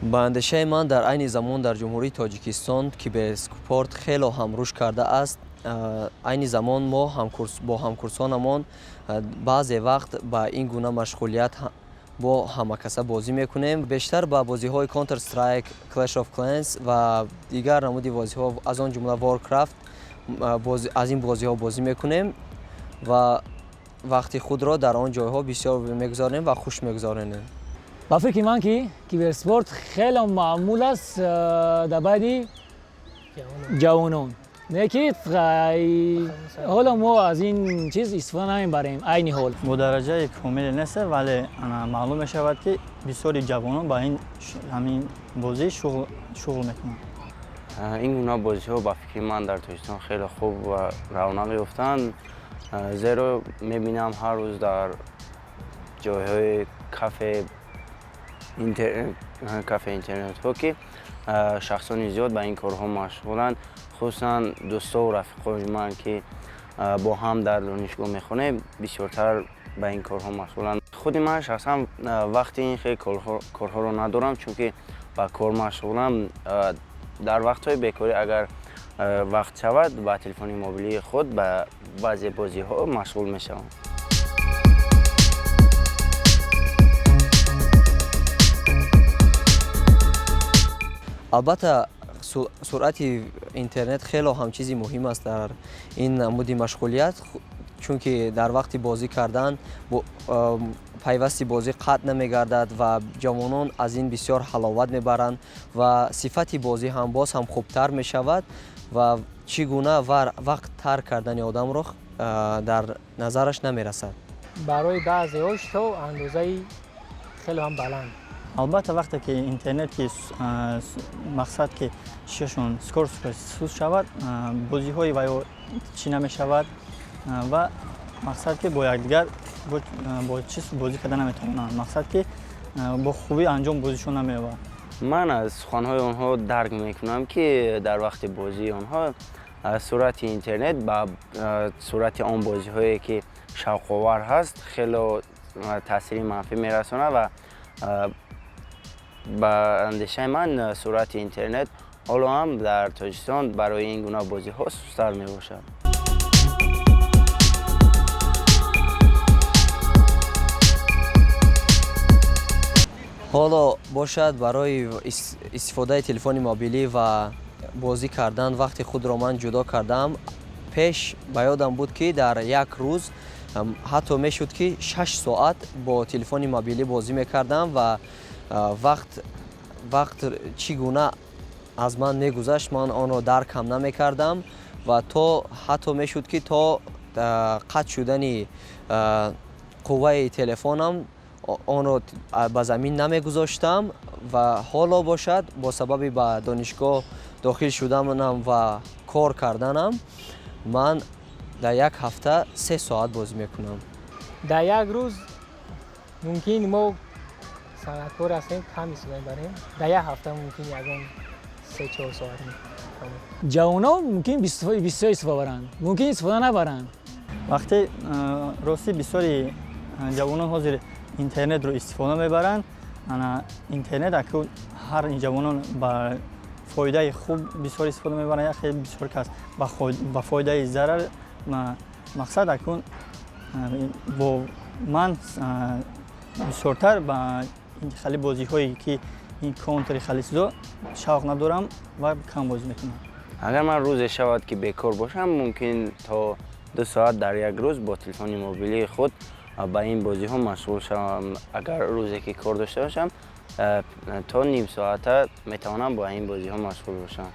ба андешаи ман дар айни замон дар ҷумҳурии Тоҷикистон киберспорт хело ҳам рушд кардааст. Айни замон мо бо ҳамкурсонамон баъзе вақт ба ин гуна машғулият бо ҳамакаса бозӣ мекунем. Бештар ба бозиҳои Counter Strike, Clash of Clans ва дигар намуди бозиҳо аз он ҷумла Warcraft аз ин бозиҳо бозӣ мекунем ва вақти худро дар он ҷойҳо бисёр мегузорем ва хуш мегузорем. ба фикри ман ки киберспорт хеле маъмул аст дар байни ҷавонон. Не ки ҳоло мо аз ин чиз истифода намебарем айни ҳол. бо дараҷаи комиле нест, вале маълум мешавад ки бисёри ҷавонон ба ҳамин бозӣ шуғл мекунанд. ин гуна бозиҳо ба фикри ман дар Тоҷикистон хеле хуб ва равнақ ёфтанд, зеро мебинам ҳар рӯз дар ҷойҳои кафе интернетҳо ки шахсони зиёд ба ин корҳо машғуланд, хусусан дӯстову рафиқои ман ки бо ҳам дар донишгоҳ мехонем бисёртар ба ин корҳо машғуланд. худи ман шахсан вақти ин хел корҳоро надорам, чунки ба кор машғулам. дар вақтҳои бекорӣ агар вақт шавад ба телефони мобилии худ ба баъзе бозиҳо машғул мешавам. албатта суръати интернет хело ҳам чизи муҳим аст дар ин намуди машғулият, чунки дар вақти бозӣ кардан пайвасти бозӣ қатъ намегардад ва ҷавонон аз ин бисёр ҳаловат мебаранд ва сифати бозӣ ҳам боз ҳам хубтар мешавад ва чӣ гуна вақт тарк кардани одамро дар назараш намерасад. барои баъзеҳош то андозаи хеле ҳам баланд. албатта вақте ки интернет ки мақсад ки шишашон скор суст шавад, бозиҳои ваё чӣ намешавад ва мақсад ки бо якдигар бо чиз бозӣ карда наметавонанд, мақсад ки бо хубӣ анҷом бозишон намеёбад. ман аз суханҳои онҳо дарк мекунам ки дар вақти бозии онҳо суръати интернет ба суръати он бозиҳое ки шавқовар ҳаст хело таъсири манфӣ мерасонад ва ба андешаи ман суръати интернет ҳоло ҳам дар Тоҷикистон барои ин гуна бозиҳо сустар мебошад. ҳоло бошад барои истифодаи телефони мобилӣ ва бозӣ кардан вақти худро ман ҷудо кардам. пеш ба ёдам буд ки дар як рӯз ҳатто мешуд ки 6 соат бо телефони мобилӣ бозӣ мекардам ва вақт чӣ гуна аз ман мегузашт ман онро даркам намекардам ва то ҳатто мешуд ки то қатъ шудани қувваи телефонам онро ба замин намегузоштам ва ҳоло бошад бо сабаби ба донишгоҳ дохил шуданам ва кор карданам ман дар як ҳафта 3 соат бозӣ мекунам. дар як рӯз мумкин мо санъаткор ҳастем кам истифода мебарем, дар як ҳафта мумкин ягон 3-4 соат мекунем. ҷавонон мумкин бисёр истифода баранд, мумкин истифода набаранд. вақте рости бисёри ҷавонон ҳозир интернетро истифода мебаранд, интернет акун ҳар ҷавонон ба фоидаи хуб бисёр истифода мебаранд, як хеле бисёр кас ба фоидаи зарар. мақсад акун бо ман бисёртар ба хали бозиҳое ки ин контри халисидо шавқ надорам ва кам бозӣ мекунам. агар ман рӯзе шавад ки бекор бошам, мумкин то 2 соат дар як рӯз бо телефони мобилии худ ба ин бозиҳо машғул шавам. агар рӯзе ки кор дошта бошам, то ним соата метавонам ба ин бозиҳо машғул бошам.